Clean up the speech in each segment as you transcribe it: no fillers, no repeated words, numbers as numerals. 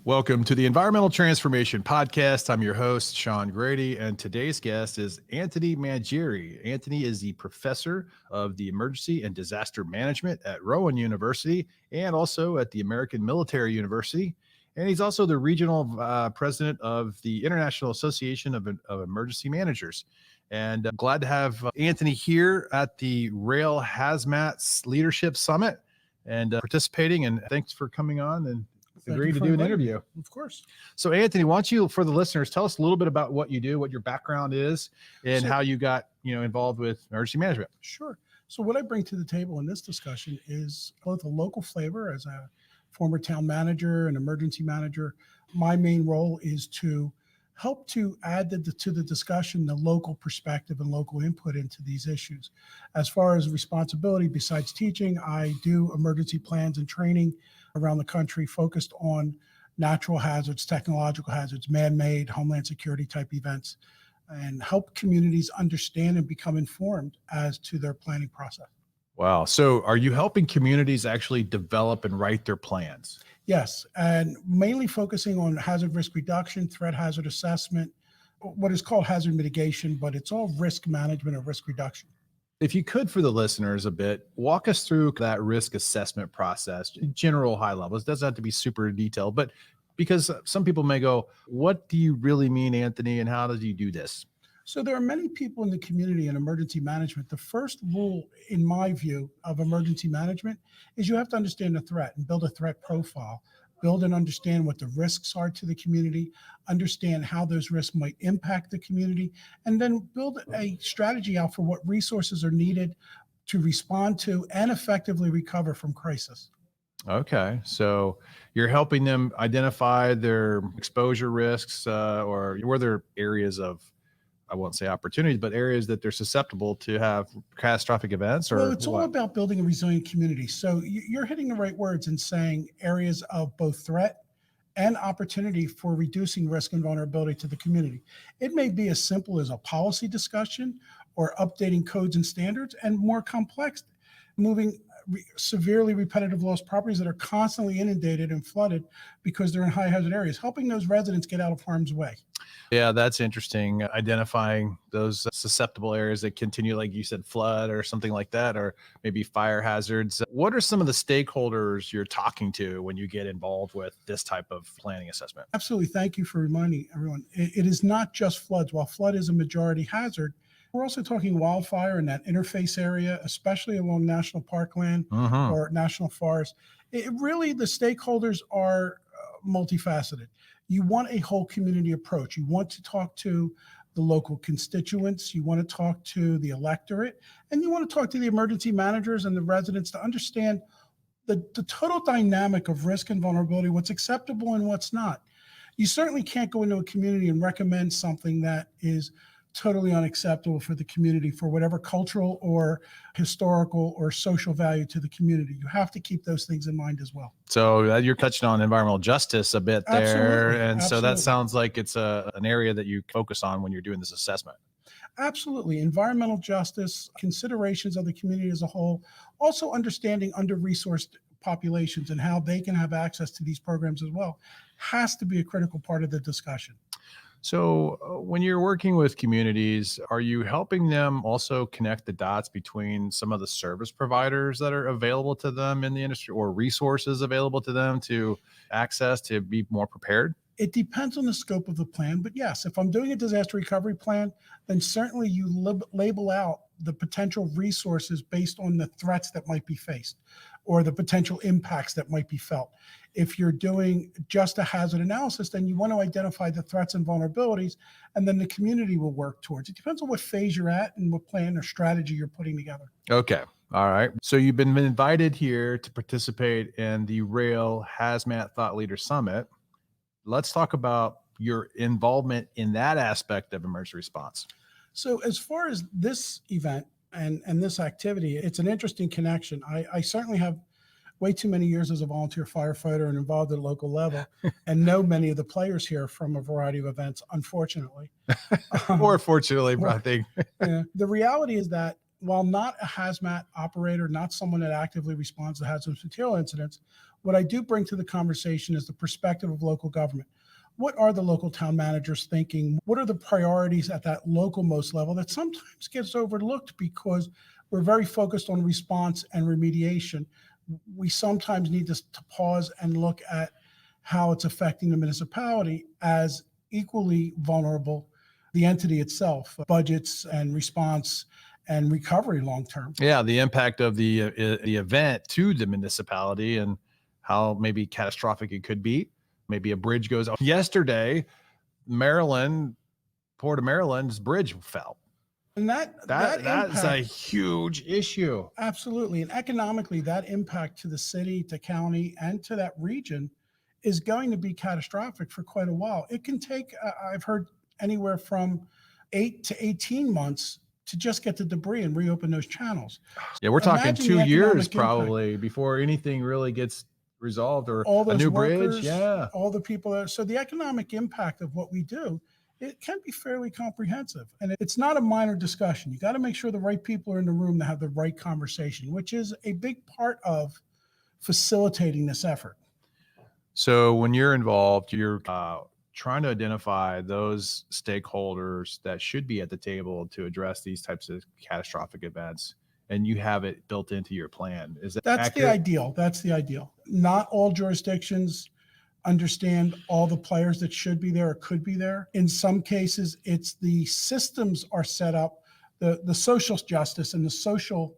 Welcome to the Environmental Transformation Podcast. I'm your host, Sean Grady, and today's guest is Anthony Mangeri. Anthony is the professor of the Emergency and Disaster Management at Rowan University and also at the American Military University. And he's also the regional president of the International Association of Emergency Managers. And I'm glad to have Anthony here at the Rail Hazmat Leadership Summit and participating. And thanks for coming on and agreed to do an interview. Of course. So Anthony, why don't you, for the listeners, tell us a little bit about what you do, what your background is, and how you got, involved with emergency management. Sure. So what I bring to the table in this discussion is both a local flavor as a former town manager and emergency manager. My main role is to help to add to the discussion the local perspective and local input into these issues. As far as responsibility, besides teaching, I do emergency plans and training around the country focused on natural hazards, technological hazards, man-made, homeland security type events, and help communities understand and become informed as to their planning process. Wow. So are you helping communities actually develop and write their plans? Yes, and mainly focusing on hazard risk reduction, threat hazard assessment, what is called hazard mitigation, but it's all risk management or risk reduction. If you could, for the listeners a bit, walk us through that risk assessment process, general high levels. It doesn't have to be super detailed, but because some people may go, what do you really mean, Anthony, and how do you do this? So there are many people in the community in emergency management. The first rule, in my view, of emergency management is you have to understand the threat and build a threat profile, build and understand what the risks are to the community, understand how those risks might impact the community, and then build a strategy out for what resources are needed to respond to and effectively recover from crisis. Okay. So you're helping them identify their exposure risks or were there areas of, I won't say opportunities, but areas that they're susceptible to have catastrophic events? Or well, it's all about building a resilient community. So you're hitting the right words in saying areas of both threat and opportunity for reducing risk and vulnerability to the community. It may be as simple as a policy discussion or updating codes and standards, and more complex, moving severely repetitive lost properties that are constantly inundated and flooded because they're in high hazard areas, helping those residents get out of harm's way. Yeah, that's interesting. Identifying those susceptible areas that continue, like you said, flood or something like that, or maybe fire hazards. What are some of the stakeholders you're talking to when you get involved with this type of planning assessment? Absolutely. Thank you for reminding everyone. It is not just floods. While flood is a majority hazard, we're also talking wildfire in that interface area, especially along national parkland or national forest. The stakeholders are multifaceted. You want a whole community approach. You want to talk to the local constituents. You want to talk to the electorate, and you want to talk to the emergency managers and the residents to understand the total dynamic of risk and vulnerability, what's acceptable and what's not. You certainly can't go into a community and recommend something that is totally unacceptable for the community for whatever cultural or historical or social value to the community. You have to keep those things in mind as well. So you're touching on environmental justice a bit there. Absolutely. And Absolutely. So that sounds like it's an area that you focus on when you're doing this assessment. Absolutely. Environmental justice, considerations of the community as a whole, also understanding under-resourced populations and how they can have access to these programs as well, has to be a critical part of the discussion. So when you're working with communities, are you helping them also connect the dots between some of the service providers that are available to them in the industry or resources available to them to access to be more prepared? It depends on the scope of the plan, but yes, if I'm doing a disaster recovery plan, then certainly you label out the potential resources based on the threats that might be faced or the potential impacts that might be felt. If you're doing just a hazard analysis, then you want to identify the threats and vulnerabilities, and then the community will work towards. It depends on what phase you're at and what plan or strategy you're putting together. Okay. All right. So you've been invited here to participate in the Rail Hazmat Thought Leader Summit. Let's talk about your involvement in that aspect of emergency response. So as far as this event and this activity, it's an interesting connection. I certainly have way too many years as a volunteer firefighter and involved at a local level and know many of the players here from a variety of events, unfortunately. Or fortunately, I think. Yeah. The reality is that while not a hazmat operator, not someone that actively responds to hazardous material incidents, What I do bring to the conversation is the perspective of local government. What are the local town managers thinking? What are the priorities at that local most level that sometimes gets overlooked because we're very focused on response and remediation? We sometimes need to pause and look at how it's affecting the municipality as equally vulnerable, the entity itself, budgets and response and recovery long term. Yeah, the impact of the event to the municipality and how maybe catastrophic it could be. Maybe a bridge goes off. Yesterday, Port of Maryland's bridge fell. And that's a huge issue. Absolutely. And economically, that impact to the city, to county, and to that region is going to be catastrophic for quite a while. It can take, I've heard, anywhere from 8 to 18 months to just get the debris and reopen those channels. Yeah, we're talking 2 years probably before anything really gets resolved, or all those a new workers, bridge. Yeah, all the people there. So the economic impact of what we do, it can be fairly comprehensive, and it's not a minor discussion. You got to make sure the right people are in the room to have the right conversation, which is a big part of facilitating this effort. So when you're involved, you're trying to identify those stakeholders that should be at the table to address these types of catastrophic events, and you have it built into your plan. Is that That's accurate? the ideal. That's the ideal. Not all jurisdictions understand all the players that should be there or could be there. In some cases, it's the systems are set up, the social justice and the social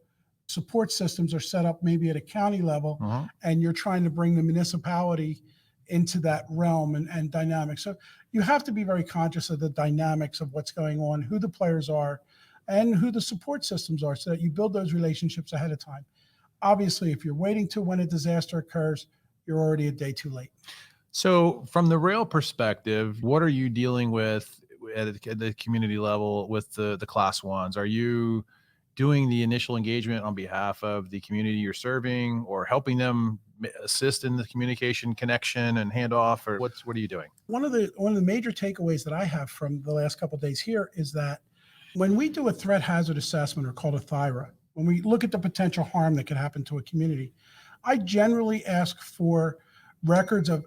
support systems are set up maybe at a county level, and you're trying to bring the municipality into that realm and dynamic. So you have to be very conscious of the dynamics of what's going on, who the players are, and who the support systems are, so that you build those relationships ahead of time. Obviously, if you're waiting to when a disaster occurs, you're already a day too late. So from the rail perspective, what are you dealing with at the community level with the class ones? Are you doing the initial engagement on behalf of the community you're serving, or helping them assist in the communication connection and handoff, or what are you doing? One of the major takeaways that I have from the last couple of days here is that when we do a threat hazard assessment, or called a THIRA, when we look at the potential harm that could happen to a community, I generally ask for records of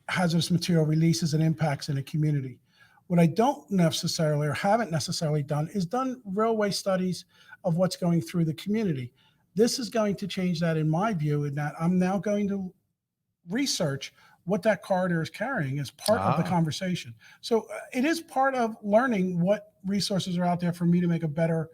hazardous material releases and impacts in a community. What I don't necessarily, or haven't necessarily done, is done railway studies of what's going through the community. This is going to change that, in my view, in that I'm now going to research what that corridor is carrying as part of the conversation. So it is part of learning what resources are out there for me to make a better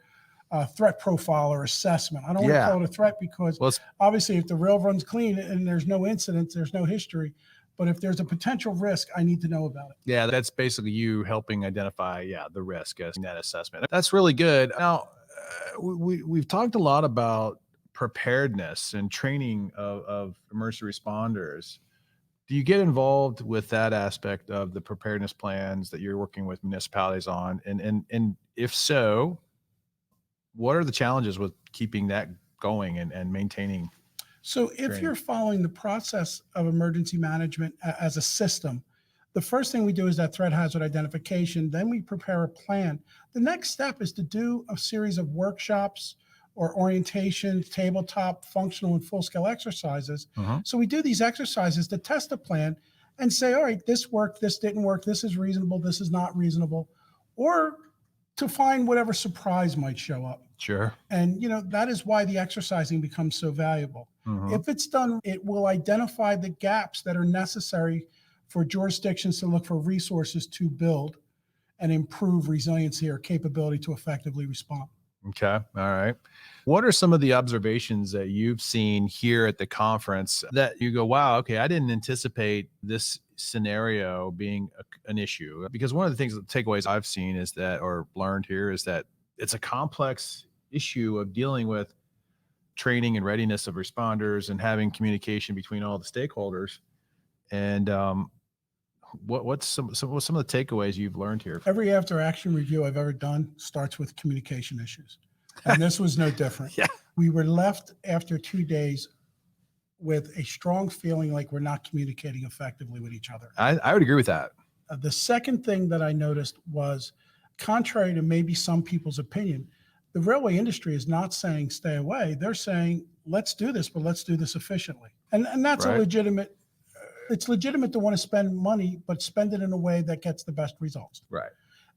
threat profile or assessment. I don't want to call it a threat because obviously if the rail runs clean and there's no incidents, there's no history. But if there's a potential risk, I need to know about it. Yeah, that's basically you helping identify, the risk in that assessment. That's really good. Now, we've talked a lot about preparedness and training of emergency responders. Do you get involved with that aspect of the preparedness plans that you're working with municipalities on? And if so, what are the challenges with keeping that going and maintaining? So if you're following the process of emergency management as a system, the first thing we do is that threat hazard identification. Then we prepare a plan. The next step is to do a series of workshops or orientations, tabletop, functional, and full-scale exercises. So we do these exercises to test the plan and say, all right, this worked, this didn't work, this is reasonable, this is not reasonable, or to find whatever surprise might show up. Sure. And, that is why the exercising becomes so valuable. If it's done, it will identify the gaps that are necessary for jurisdictions to look for resources to build and improve resiliency or capability to effectively respond. Okay. All right. What are some of the observations that you've seen here at the conference that you go, wow, okay, I didn't anticipate this scenario being an issue? Because one of the things, the takeaways I've seen is that, or learned here, is that it's a complex issue of dealing with training and readiness of responders and having communication between all the stakeholders. And what's some of the takeaways you've learned here? Every after action review I've ever done starts with communication issues. And this was no different. We were left after 2 days with a strong feeling like we're not communicating effectively with each other. I would agree with that. The second thing that I noticed was, contrary to maybe some people's opinion, the railway industry is not saying stay away. They're saying, let's do this, but let's do this efficiently. And that's a Right. legitimate, it's legitimate to want to spend money, but spend it in a way that gets the best results. Right.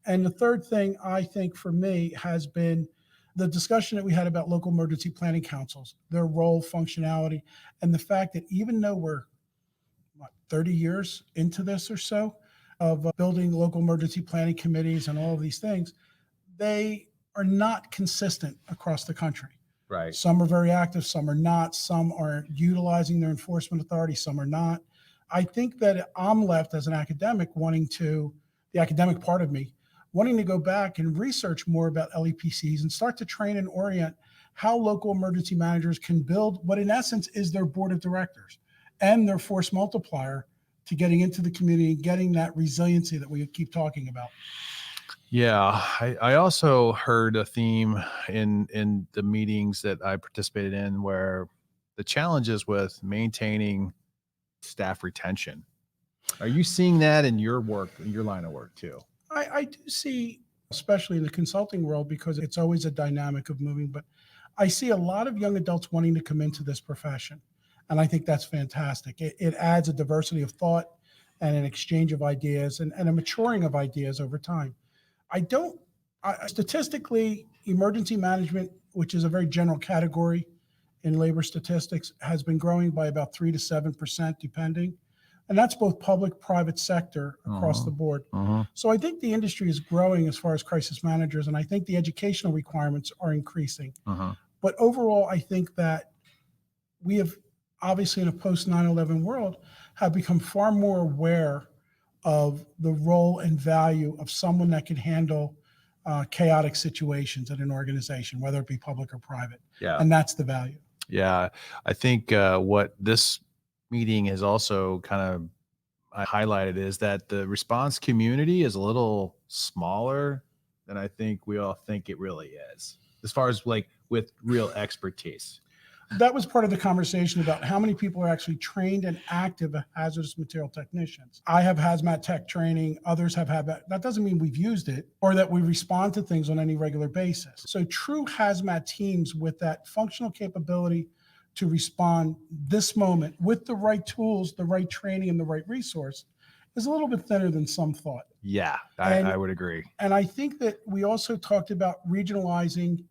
And the third thing I think for me has been the discussion that we had about local emergency planning councils, their role, functionality, and the fact that even though we're 30 years into this or so of building local emergency planning committees and all of these things, they are not consistent across the country. Right. Some are very active, some are not, some are utilizing their enforcement authority, some are not. I think that I'm left as an academic the academic part of me, wanting to go back and research more about LEPCs and start to train and orient how local emergency managers can build what in essence is their board of directors and their force multiplier to getting into the community and getting that resiliency that we keep talking about. Yeah, I also heard a theme in the meetings that I participated in where the challenges with maintaining staff retention. Are you seeing that in your work, in your line of work too? I do see, especially in the consulting world, because it's always a dynamic of moving, but I see a lot of young adults wanting to come into this profession. And I think that's fantastic. It adds a diversity of thought and an exchange of ideas and a maturing of ideas over time. Statistically, emergency management, which is a very general category in labor statistics, has been growing by about 3 to 7%, depending. And that's both public, private sector across the board. So I think the industry is growing as far as crisis managers, and I think the educational requirements are increasing. But overall, I think that we have, obviously in a post 9/11 world, have become far more aware of the role and value of someone that can handle chaotic situations at an organization, whether it be public or private. Yeah. And that's the value. Yeah. I think what this meeting has also kind of highlighted is that the response community is a little smaller than I think we all think it really is, as far as like with real expertise. That was part of the conversation about how many people are actually trained and active hazardous material technicians. I have hazmat tech training, others have hazmat. That doesn't mean we've used it or that we respond to things on any regular basis. So true hazmat teams with that functional capability to respond this moment with the right tools, the right training, and the right resource is a little bit thinner than some thought. Yeah, I would agree. And I think that we also talked about regionalizing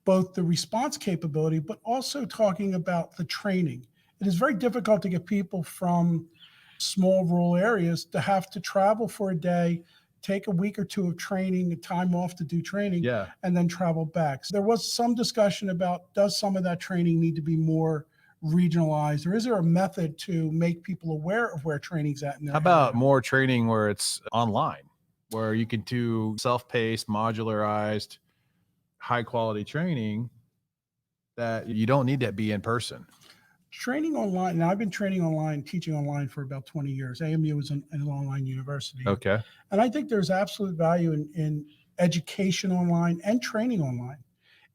both the response capability, but also talking about the training. It is very difficult to get people from small rural areas to have to travel for a day, take a week or two of training, time off to do training, and then travel back. So there was some discussion about, does some of that training need to be more regionalized, or is there a method to make people aware of where training's at? How about more training where it's online, where you can do self-paced, modularized, high quality training that you don't need to be in person? Training online. Now I've been training online, teaching online for about 20 years. AMU is an online university. Okay. And I think there's absolute value in education online and training online.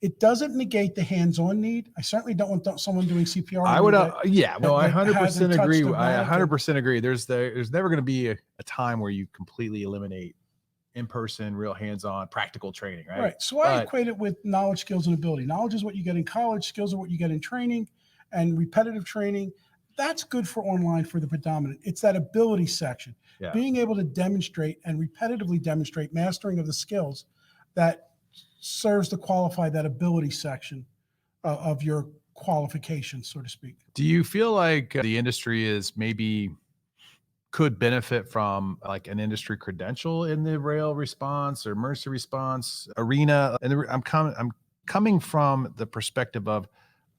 It doesn't negate the hands-on need. I certainly don't want someone doing CPR. I would, I 100% agree. I 100% agree. There's never going to be a time where you completely eliminate in-person, real hands-on, practical training, right? Right. So I equate it with knowledge, skills, and ability. Knowledge is what you get in college. Skills are what you get in training and repetitive training. That's good for online for the predominant. It's that ability section. Yeah. Being able to demonstrate and repetitively demonstrate mastering of the skills that serves to qualify that ability section of your qualifications, so to speak. Do you feel like the industry is maybe could benefit from like an industry credential in the rail response or emergency response arena? And I'm coming from the perspective of,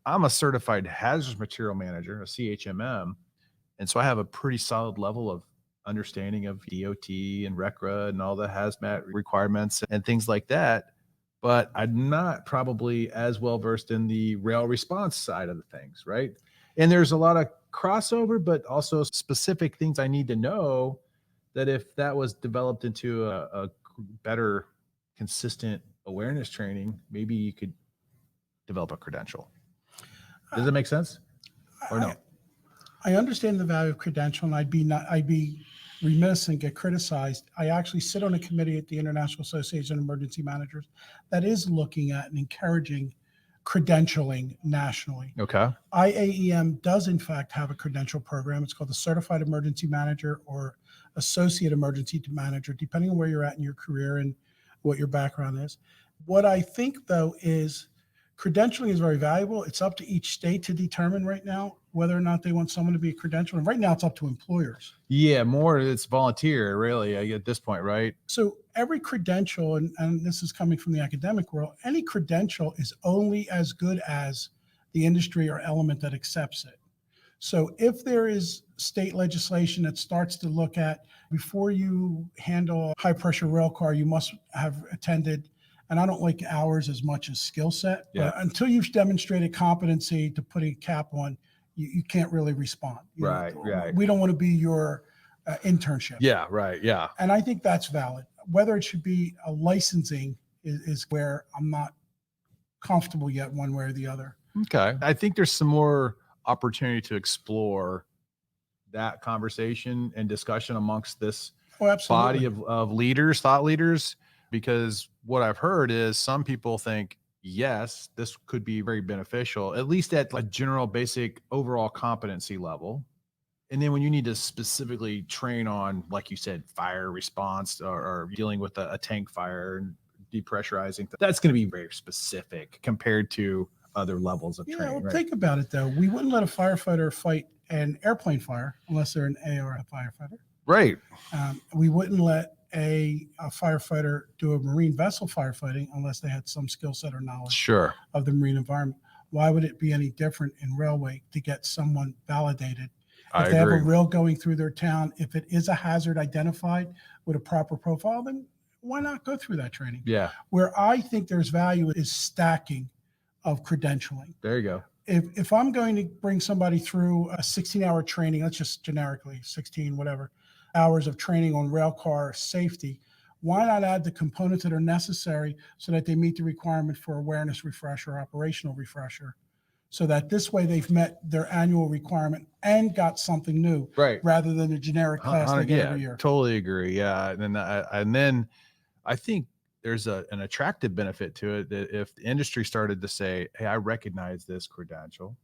I'm a certified hazardous material manager, a CHMM. And so I have a pretty solid level of understanding of DOT and RECRA and all the hazmat requirements and things like that. But I'm not probably as well versed in the rail response side of the things, right? And there's a lot of crossover, but also specific things I need to know that if that was developed into a better, consistent awareness training, maybe you could develop a credential. Does it make sense or no? I understand the value of credential, and I'd be remiss and get criticized. I actually sit on a committee at the International Association of Emergency Managers that is looking at and encouraging credentialing nationally. Okay. IAEM does in fact have a credential program. It's called the Certified Emergency Manager or Associate Emergency Manager, depending on where you're at in your career and what your background is. What I think though is credentialing is very valuable. It's up to each state to determine right now whether or not they want someone to be a credential. And right now it's up to employers. Yeah, more it's volunteer, really, at this point, right? So every credential, and this is coming from the academic world, any credential is only as good as the industry or element that accepts it. So if there is state legislation that starts to look at, before you handle a high pressure rail car, you must have attended, and I don't like hours as much as skill set, but until you've demonstrated competency to put a cap on, you can't really respond. Right. We don't want to be your internship. Yeah, right. Yeah. And I think that's valid. Whether it should be a licensing is where I'm not comfortable yet one way or the other. Okay. I think there's some more opportunity to explore that conversation and discussion amongst this body of leaders, thought leaders, because what I've heard is some people think, yes, this could be very beneficial, at least at a general basic overall competency level. And then when you need to specifically train on, like you said, fire response or dealing with a tank fire and depressurizing, that's going to be very specific compared to other levels of training. Well, right? Think about it though. We wouldn't let a firefighter fight an airplane fire unless they're an AR firefighter. Right. We wouldn't let a firefighter do a marine vessel firefighting unless they had some skill set or knowledge of the marine environment. Why would it be any different in railway to get someone validated? If they have a rail going through their town, if it is a hazard identified with a proper profile, then why not go through that training? Yeah. Where I think there's value is stacking of credentialing. There you go. If I'm going to bring somebody through a 16-hour training, let's just generically 16, whatever, hours of training on rail car safety, why not add the components that are necessary so that they meet the requirement for awareness refresher, operational refresher, so that this way they've met their annual requirement and got something new, rather than a generic class they get every year. Totally agree. Yeah. And then I think there's an attractive benefit to it that if the industry started to say, hey, I recognize this credential.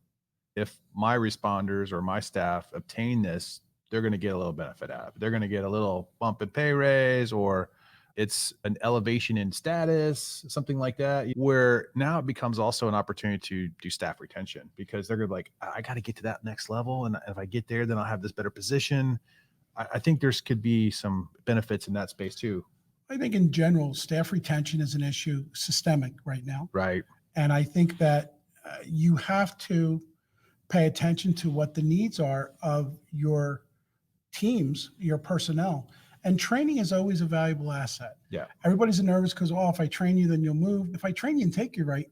If my responders or my staff obtain this, they're going to get a little benefit out of it. They're going to get a little bump in pay raise, or it's an elevation in status, something like that, where now it becomes also an opportunity to do staff retention, because they're going to be like, I got to get to that next level. And if I get there, then I'll have this better position. I think could be some benefits in that space too. I think in general, staff retention is an issue, systemic right now. Right. And I think that you have to pay attention to what the needs are of your teams, your personnel. And training is always a valuable asset. Yeah. Everybody's nervous because, if I train you, then you'll move. If I train you and take you right,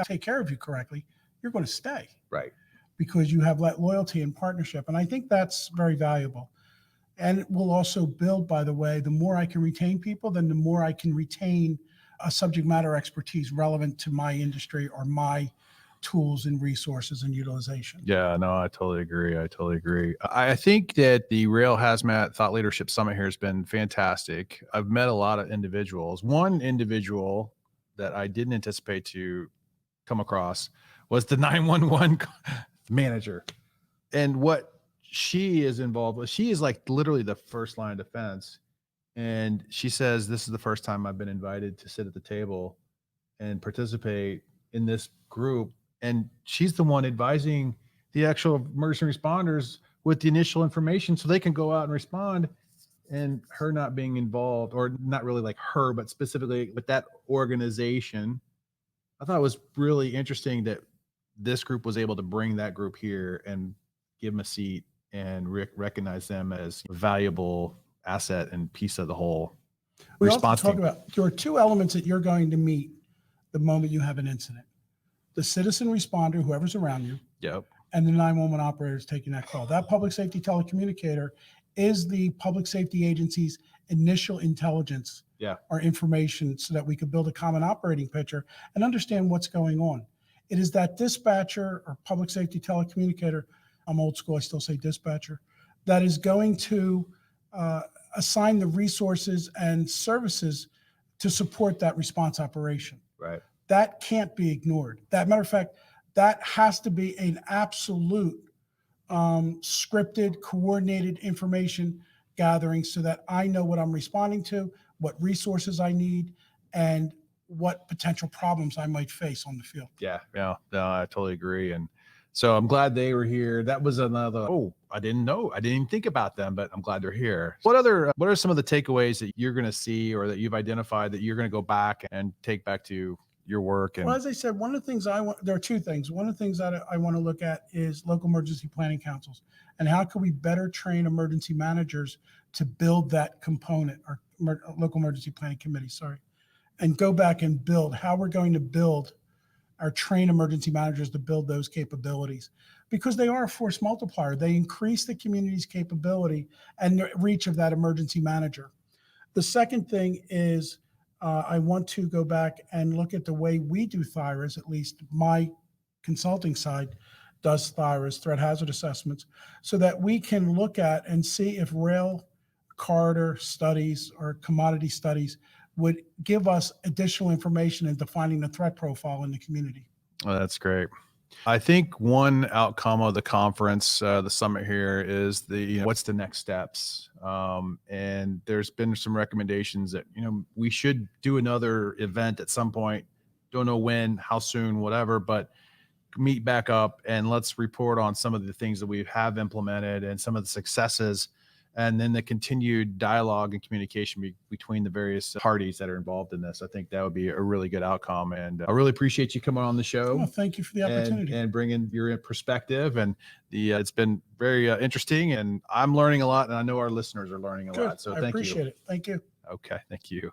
take care of you correctly, you're going to stay. Right. Because you have that loyalty and partnership. And I think that's very valuable. And it will also build, by the way, the more I can retain people, then the more I can retain a subject matter expertise relevant to my industry or my tools and resources and utilization. Yeah, no, I totally agree. I think that the Rail Hazmat Thought Leadership Summit here has been fantastic. I've met a lot of individuals. One individual that I didn't anticipate to come across was the 911 manager. And what she is involved with, she is like literally the first line of defense. And she says, this is the first time I've been invited to sit at the table and participate in this group. And she's the one advising the actual emergency responders with the initial information so they can go out and respond. And her not being involved, or not really like her, but specifically with that organization, I thought it was really interesting that this group was able to bring that group here and give them a seat and recognize them as a valuable asset and piece of the whole response team. We also talk about, there are two elements that you're going to meet the moment you have an incident. The citizen responder, whoever's around you, and the 911 operators taking that call. That public safety telecommunicator is the public safety agency's initial intelligence or information, so that we could build a common operating picture and understand what's going on. It is that dispatcher or public safety telecommunicator, I'm old school, I still say dispatcher, that is going to assign the resources and services to support that response operation. Right. that can't be ignored. That matter of fact, that has to be an absolute scripted, coordinated information gathering so that I know what I'm responding to, what resources I need, and what potential problems I might face on the field. Yeah, no, I totally agree. And so I'm glad they were here. That was another, I didn't know. I didn't even think about them, but I'm glad they're here. What are some of the takeaways that you're going to see or that you've identified that you're going to go back and take back to your work? And well, as I said, one of the things there are two things. One of the things that I want to look at is local emergency planning councils and how can we better train emergency managers to build that component, or local emergency planning committee, and go back and build how we're going to build or train emergency managers to build those capabilities, because they are a force multiplier. They increase the community's capability and the reach of that emergency manager. The second thing is I want to go back and look at the way we do THIRAs, at least my consulting side does THIRAs, threat hazard assessments, so that we can look at and see if rail corridor studies or commodity studies would give us additional information in defining the threat profile in the community. Oh, that's great. I think one outcome of the conference, the summit here, is what's the next steps? And there's been some recommendations that, we should do another event at some point. Don't know when, how soon, whatever, but meet back up and let's report on some of the things that we have implemented and some of the successes, and then the continued dialogue and communication between the various parties that are involved in this. I think that would be a really good outcome. And I really appreciate you coming on the show. Well, thank you for the opportunity. And bringing your perspective. And it's been very interesting, and I'm learning a lot, and I know our listeners are learning a lot. So I appreciate it. Thank you. Okay. Thank you.